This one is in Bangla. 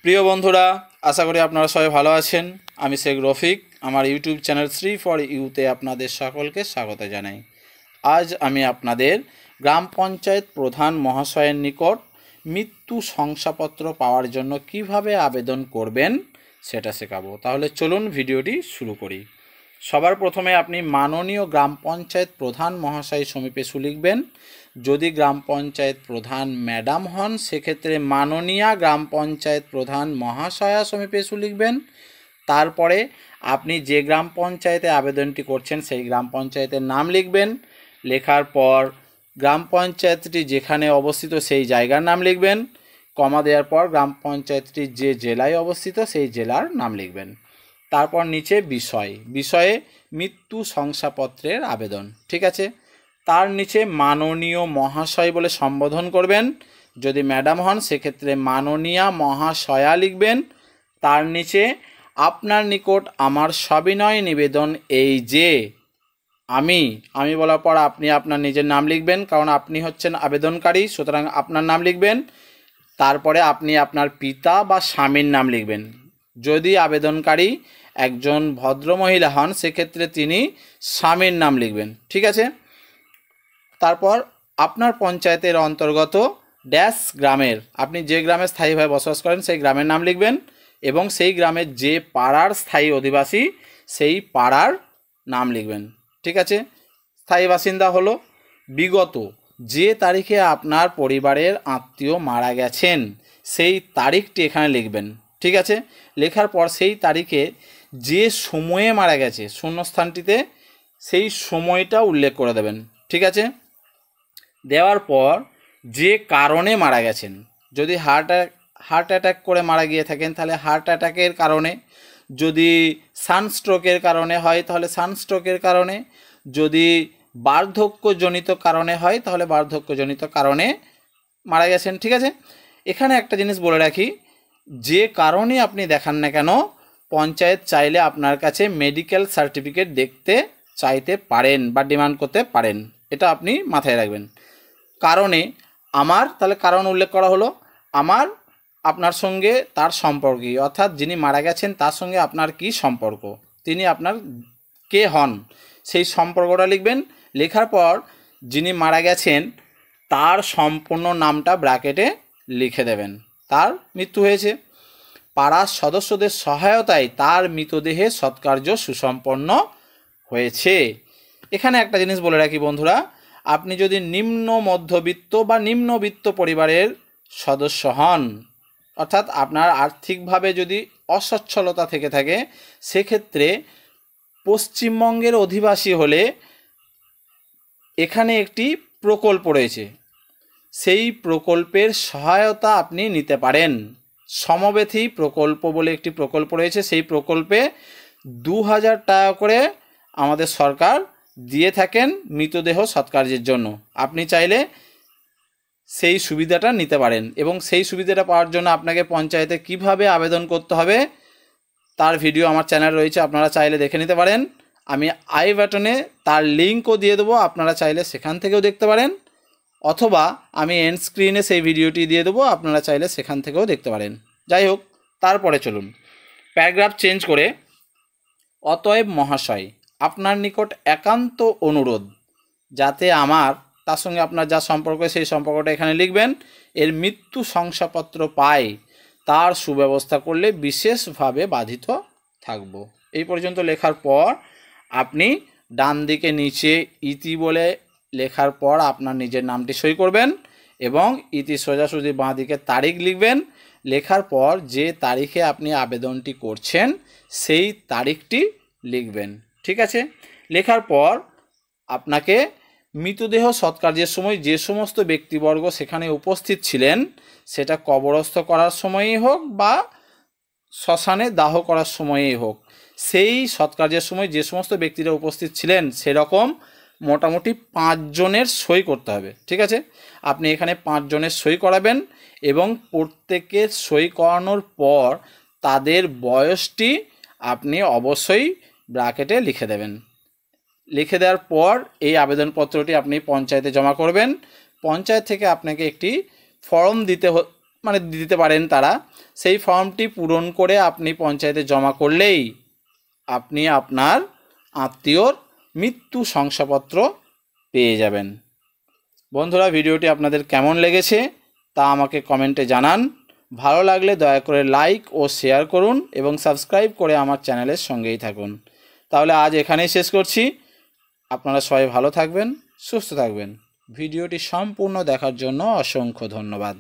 প্রিয় বন্ধুরা, আশা করি আপনারা সবাই ভালো আছেন। আমি শেখ রফিক, আমার ইউটিউব চ্যানেল 3 ফর ইউতে আপনাদের সকলকে স্বাগত জানাই। আজ আমি আপনাদের গ্রাম পঞ্চায়েত প্রধান মহাশয়ের নিকট মৃত্যু শংসাপত্র পাওয়ার জন্য কিভাবে আবেদন করবেন সেটা শেখাবো। তাহলে চলুন ভিডিওটি শুরু করি। সবার প্রথমে আপনি মাননীয় গ্রাম পঞ্চায়েত প্রধান মহাশয় সমীপে লিখবেন। যদি গ্রাম পঞ্চায়েত প্রধান ম্যাডাম হন সেক্ষেত্রে মাননীয়া গ্রাম পঞ্চায়েত প্রধান মহাশয়া সমীপে লিখবেন। তারপরে আপনি যে গ্রাম পঞ্চায়েতে আবেদনটি করছেন সেই গ্রাম পঞ্চায়েতের নাম লিখবেন। লেখার পর গ্রাম পঞ্চায়েতটি যেখানে অবস্থিত সেই জায়গার নাম লিখবেন। কমা দেওয়ার পর গ্রাম পঞ্চায়েতটি যে জেলায় অবস্থিত সেই জেলার নাম লিখবেন। তারপর নিচে বিষয়ে মৃত্যু শংসাপত্রের আবেদন, ঠিক আছে। তার নিচে মাননীয় মহাশয় বলে সম্বোধন করবেন। যদি ম্যাডাম হন সেক্ষেত্রে মাননীয়া মহাশয়া লিখবেন। তার নিচে আপনার নিকট আমার সবিনয় নিবেদন এই যে আমি বলার পর আপনি আপনার নিজের নাম লিখবেন, কারণ আপনি হচ্ছেন আবেদনকারী, সুতরাং আপনার নাম লিখবেন। তারপরে আপনি আপনার পিতা বা স্বামীর নাম লিখবেন। যদি আবেদনকারী একজন ভদ্রমহিলা হন সেক্ষেত্রে তিনি স্বামীর নাম লিখবেন, ঠিক আছে। তারপর আপনার পঞ্চায়েতের অন্তর্গত ড্যাশ গ্রামের, আপনি যে গ্রামে স্থায়ীভাবে বসবাস করেন সেই গ্রামের নাম লিখবেন এবং সেই গ্রামের যে পাড়ার স্থায়ী অধিবাসী সেই পাড়ার নাম লিখবেন, ঠিক আছে। স্থায়ী বাসিন্দা হলো বিগত যে তারিখে আপনার পরিবারের আত্মীয় মারা গেছেন সেই তারিখটি এখানে লিখবেন, ঠিক আছে। লেখার পর সেই তারিখে যে সময়ে মারা গেছে শূন্যস্থানটিতে সেই সময়টা উল্লেখ করে দেবেন, ঠিক আছে। দেওয়ার পর যে কারণে মারা গেছেন, যদি হার্ট অ্যাটাক করে মারা গিয়ে থাকেন তাহলে হার্ট অ্যাটাকের কারণে, যদি সানস্ট্রোকের কারণে হয় তাহলে সানস্ট্রোকের কারণে, যদি বার্ধক্যজনিত কারণে হয় তাহলে বার্ধক্যজনিত কারণে মারা গেছেন, ঠিক আছে। এখানে একটা জিনিস বলে রাখি, যে কারণে আপনি দেখান না কেন পঞ্চায়েত চাইলে আপনার কাছে মেডিকেল সার্টিফিকেট দেখতে চাইতে পারেন বা ডিমান্ড করতে পারেন, এটা আপনি মাথায় রাখবেন। কারণে আমার, তাহলে কারণ উল্লেখ করা হলো আমার আপনার সঙ্গে তার সম্পর্ক, অর্থাৎ যিনি মারা গেছেন তার সঙ্গে আপনার কি সম্পর্ক, তিনি আপনার কে হন সেই সম্পর্কটা লিখবেন। লেখার পর যিনি মারা গেছেন তার সম্পূর্ণ নামটা ব্র্যাকেটে লিখে দেবেন। তার মৃত্যু হয়েছে, পাড়ার সদস্যদের সহায়তায় তার মৃতদেহে সৎকার্য সুসম্পন্ন হয়েছে। এখানে একটা জিনিস বলে রাখি বন্ধুরা, আপনি যদি নিম্ন মধ্যবিত্ত বা নিম্নবিত্ত পরিবারের সদস্য হন, অর্থাৎ আপনার আর্থিকভাবে যদি অসচ্ছলতা থেকে থাকে, সেক্ষেত্রে পশ্চিমবঙ্গের অধিবাসী হলে এখানে একটি প্রকল্প রয়েছে, সেই প্রকল্পের সহায়তা আপনি নিতে পারেন। সমবেথী প্রকল্প বলে একটি প্রকল্প রয়েছে, সেই প্রকল্পে 2000 টাকা করে আমাদের সরকার দিয়ে থাকেন মৃতদেহ সৎকার্যের জন্য। আপনি চাইলে সেই সুবিধাটা নিতে পারেন এবং সেই সুবিধাটা পাওয়ার জন্য আপনাকে পঞ্চায়েতে কিভাবে আবেদন করতে হবে তার ভিডিও আমার চ্যানেল রয়েছে, আপনারা চাইলে দেখে নিতে পারেন। আমি আই বাটনে তার লিঙ্কও দিয়ে দেবো, আপনারা চাইলে সেখান থেকেও দেখতে পারেন, অথবা আমি এন্ড স্ক্রিনে সেই ভিডিওটি দিয়ে দেবো, আপনারা চাইলে সেখান থেকেও দেখতে পারেন। যাই হোক, তারপরে চলুন প্যারাগ্রাফ চেঞ্জ করে, অতএব মহাশয় আপনার নিকট একান্ত অনুরোধ যাতে আমার, তার সঙ্গে আপনার যা সম্পর্ক সেই সম্পর্কটা এখানে লিখবেন, এর মৃত্যু শংসাপত্র পাই তার সুব্যবস্থা করলে বিশেষভাবে বাধিত থাকব। এই পর্যন্ত লেখার পর আপনি ডান দিকে নিচে ইতি বলে লেখার পর আপনার নিজের নামটি সই করবেন এবং ইতি সোজাসুজি বাঁ দিকে তারিখ লিখবেন। লেখার পর যে তারিখে আপনি আবেদনটি করছেন সেই তারিখটি লিখবেন, ঠিক আছে। লেখার পর আপনাকে মৃতদেহ সৎকার্যের সময় যে সমস্ত ব্যক্তিবর্গ সেখানে উপস্থিত ছিলেন, সেটা কবরস্থ করার সময়ই হোক বা শ্মশানে দাহ করার সময়ই হোক, সেই সৎকার্যের সময় যে সমস্ত ব্যক্তিরা উপস্থিত ছিলেন সেরকম মোটামুটি 5 জনের সই করতে হবে, ঠিক আছে। আপনি এখানে 5 জনের সই করাবেন এবং প্রত্যেকের সই করানোর পর তাদের বয়সটি আপনি অবশ্যই ব্র্যাকেটে লিখে দেবেন। লিখে দেওয়ার পর এই আবেদনপত্রটি আপনি পঞ্চায়েতে জমা করবেন। পঞ্চায়েত থেকে আপনাকে একটি ফর্ম মানে দিতে পারেন তারা, সেই ফর্মটি পূরণ করে আপনি পঞ্চায়েতে জমা করলেই আপনি আপনার আত্মীয়র মৃত্যু শংসাপত্র পেয়ে যাবেন। বন্ধুরা, ভিডিওটি আপনাদের কেমন লেগেছে তা আমাকে কমেন্টে জানান। ভালো লাগলে দয়া করে লাইক ও শেয়ার করুন এবং সাবস্ক্রাইব করে আমার চ্যানেলের সঙ্গেই থাকুন। তাহলে আজ এখানেই শেষ করছি। আপনারা সবাই ভালো থাকবেন, সুস্থ থাকবেন। ভিডিওটি সম্পূর্ণ দেখার জন্য অসংখ্য ধন্যবাদ।